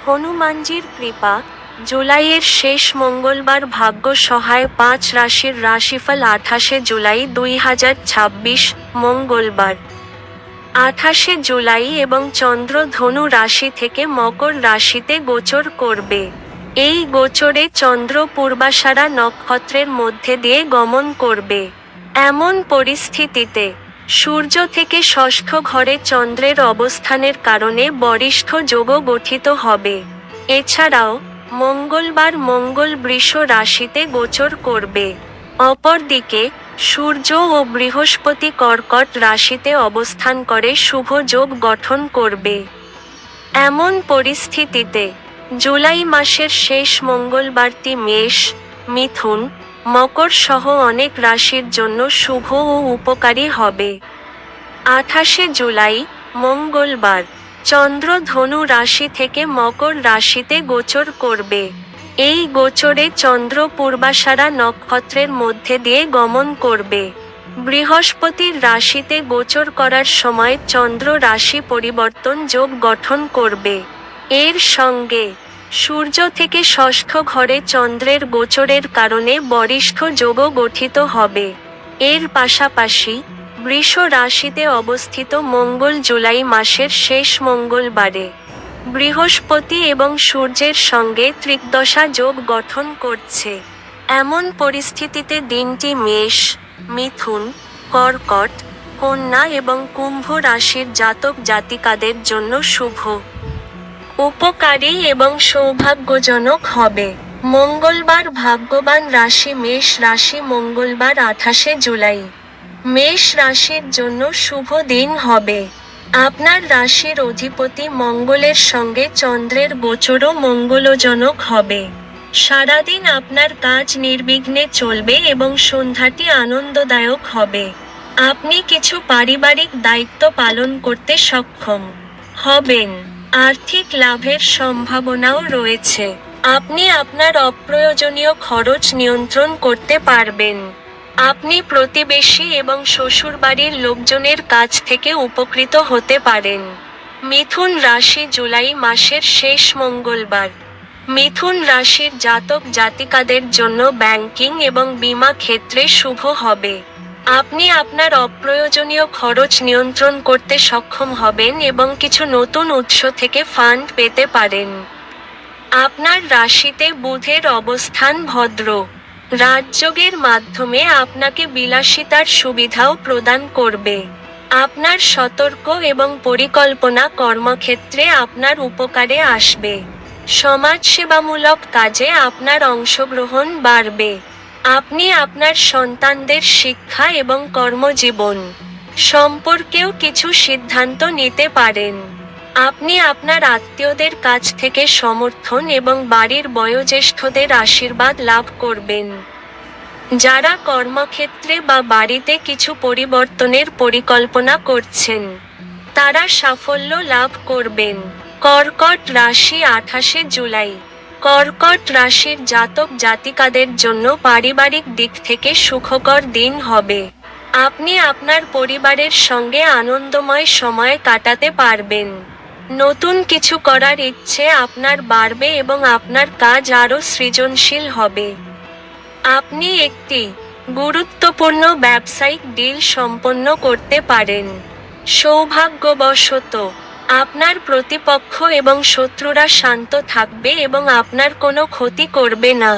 হনুমানজির কৃপা, জুলাইয়ের শেষ মঙ্গলবার ভাগ্য সহায় ৫ রাশির রাশিফল ২৮শে জুলাই ২০২৬, মঙ্গলবার। ২৮শে জুলাই এবং চন্দ্র ধনু রাশি থেকে মকর রাশিতে গোচর করবে। এই গোচরে চন্দ্র পূর্বাষাঢ়া নক্ষত্রের মধ্যে দিয়ে গমন করবে। এমন পরিস্থিতিতে সূর্য থেকে ষষ্ঠ ঘরে চন্দ্রের অবস্থানের কারণে বরিষ্ঠ যোগও গঠিত হবে। এছাড়াও মঙ্গলবার মঙ্গল বৃষ রাশিতে গোচর করবে। অপরদিকে সূর্য ও বৃহস্পতি কর্কট রাশিতে অবস্থান করে শুভ যোগ গঠন করবে। এমন পরিস্থিতিতে জুলাই মাসের শেষ মঙ্গলবারটি মেষ, মিথুন, মকর সহ অনেক রাশির জন্য শুভ ও উপকারী হবে। ২৮শে জুলাই, মঙ্গলবার, চন্দ্র ধনু রাশি থেকে মকর রাশিতে গোচর করবে। এই গোচরে চন্দ্র পূর্বাষাঢ়া নক্ষত্রের মধ্যে দিয়ে গমন করবে। বৃহস্পতির রাশিতে গোচর করার সময় চন্দ্র রাশি পরিবর্তন যোগ গঠন করবে। এর সঙ্গে সূর্য থেকে ষষ্ঠ ঘরে চন্দ্রের গোচরের কারণে বরিষ্ঠ যোগও গঠিত হবে। এর পাশাপাশি বৃষ রাশিতে অবস্থিত মঙ্গল জুলাই মাসের শেষ মঙ্গলবারে বৃহস্পতি এবং সূর্যের সঙ্গে ত্রিকদশা যোগ গঠন করছে। এমন পরিস্থিতিতে দিনটি মেষ, মিথুন, কর্কট, কন্যা এবং কুম্ভ রাশির জাতক জাতিকাদের জন্য শুভ, উপকারী এবং সৌভাগ্যজনক হবে। মঙ্গলবার ভাগ্যবান রাশি মেষ রাশি মঙ্গলবার ২৮শে জুলাই। মেষ রাশির জন্য শুভ দিন হবে। আপনার রাশির অধিপতি মঙ্গলের সঙ্গে চন্দ্রের গোচরও মঙ্গলজনক হবে। সারাদিন আপনার কাজ নির্বিঘ্নে চলবে এবং সন্ধ্যাটি আনন্দদায়ক হবে। আপনি কিছু পারিবারিক দায়িত্ব পালন করতে সক্ষম হবেন। আর্থিক লাভের সম্ভাবনাও রয়েছে। আপনি আপনার অপ্রয়োজনীয় খরচ নিয়ন্ত্রণ করতে পারবেন। আপনি প্রতিবেশী এবং শ্বশুরবাড়ির লোকজনের কাছ থেকে উপকৃত হতে পারেন। মিথুন রাশি জুলাই মাসের শেষ মঙ্গলবার। মিথুন রাশির জাতক জাতিকাদের জন্য ব্যাংকিং এবং বীমা ক্ষেত্রে শুভ হবে। আপনি আপনার অপ্রয়োজনীয় খরচ নিয়ন্ত্রণ করতে সক্ষম হবেন এবং কিছু নতুন উৎস থেকে ফান্ড পেতে পারেন। আপনার রাশিতে বুধের অবস্থান ভদ্র। রাজযোগের মাধ্যমে আপনাকে বিলাসিতার সুবিধাও প্রদান করবে। আপনার সতর্ক এবং পরিকল্পনা কর্মক্ষেত্রে আপনার উপকারে আসবে। সমাজসেবামূলক কাজে আপনার অংশগ্রহণ বাড়বে। আপনি আপনার সন্তানদের শিক্ষা এবং কর্মজীবন সম্পর্কেও কিছু সিদ্ধান্ত নিতে পারেন। আপনি আপনার আত্মীয়দের কাছ থেকে সমর্থন এবং বাড়ির বয়োজ্যেষ্ঠদের আশীর্বাদ লাভ করবেন। যারা কর্মক্ষেত্রে বা বাড়িতে কিছু পরিবর্তনের পরিকল্পনা করছেন, তারা সাফল্য লাভ করবেন। কর্কট রাশি ২৮শে জুলাই। কর্কট রাশির জাতক জাতিকাদের জন্য পারিবারিক দিক থেকে সুখকর দিন হবে। আপনি আপনার পরিবারের সঙ্গে আনন্দময় সময় কাটাতে পারবেন। নতুন কিছু করার ইচ্ছে আপনার বাড়বে এবং আপনার কাজ আরও সৃজনশীল হবে। আপনি একটি গুরুত্বপূর্ণ ব্যবসায়িক ডিল সম্পন্ন করতে পারেন। সৌভাগ্যবশত আপনার প্রতিপক্ষ এবং শত্রুরা শান্ত থাকবে এবং আপনার কোনো ক্ষতি করবে না।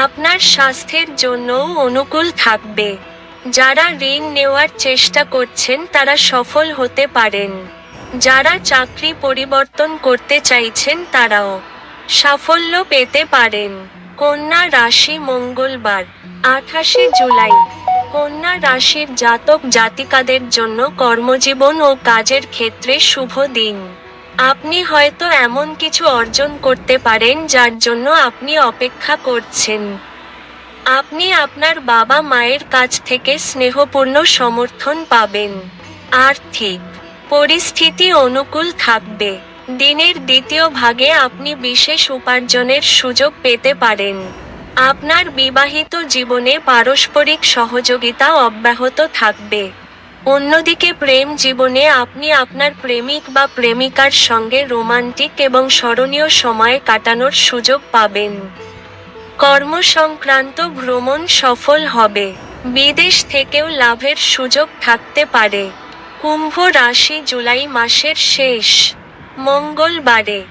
আপনার স্বাস্থ্যের জন্যও অনুকূল থাকবে। যারা ঋণ নেওয়ার চেষ্টা করছেন তারা সফল হতে পারেন। যারা চাকরি পরিবর্তন করতে চাইছেন তারাও সাফল্য পেতে পারেন। কন্যা রাশি মঙ্গলবার ২৮শে জুলাই। কন্যা রাশির জাতক জাতিকাদের জন্য কর্মজীবন ও কাজের ক্ষেত্রে শুভ দিন। আপনি হয়তো এমন কিছু অর্জন করতে পারেন যার জন্য আপনি অপেক্ষা করছেন। আপনি আপনার বাবা মায়ের কাছ থেকে স্নেহপূর্ণ সমর্থন পাবেন। আর্থিক পরিস্থিতি অনুকূল থাকবে। দিনের দ্বিতীয় ভাগে আপনি বিশেষ উপার্জনের সুযোগ পেতে পারেন। আপনার বিবাহিত জীবনে পারস্পরিক সহযোগিতা অব্যাহত থাকবে। অন্যদিকে প্রেম জীবনে আপনি আপনার প্রেমিক বা প্রেমিকার সঙ্গে রোমান্টিক এবং স্মরণীয় সময় কাটানোর সুযোগ পাবেন। কর্মসংক্রান্ত ভ্রমণ সফল হবে। বিদেশ থেকেও লাভের সুযোগ থাকতে পারে। কুম্ভ রাশি জুলাই মাসের শেষ মঙ্গলবারে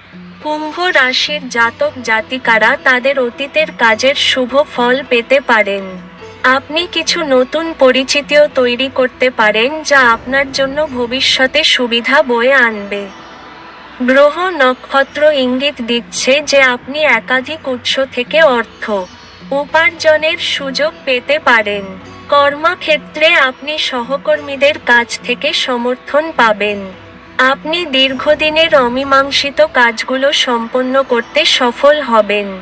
কুম্ভ রাশির জাতক জাতিকারা তাদের অতীতের কাজের শুভ ফল পেতে পারেন। আপনি কিছু নতুন পরিচিতিও তৈরি করতে পারেন যা আপনার জন্য ভবিষ্যতে সুবিধা বয়ে আনবে। গ্রহ নক্ষত্র ইঙ্গিত দিচ্ছে যে আপনি একাধিক উৎস থেকে অর্থ উপার্জনের সুযোগ পেতে পারেন। কর্মক্ষেত্রে আপনি সহকর্মীদের কাছ থেকে সমর্থন পাবেন। আপনি দীর্ঘদিনের অমীমাংসিত কাজগুলো সম্পন্ন করতে সফল হবেন।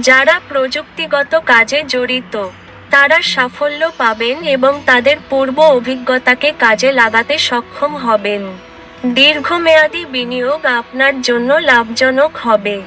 যারা প্রযুক্তিগত কাজে জড়িত তারা সাফল্য পাবেন এবং তাদের পূর্ব অভিজ্ঞতাকে কাজে লাগাতে সক্ষম হবেন। দীর্ঘমেয়াদী বিনিয়োগ আপনার জন্য লাভজনক হবে।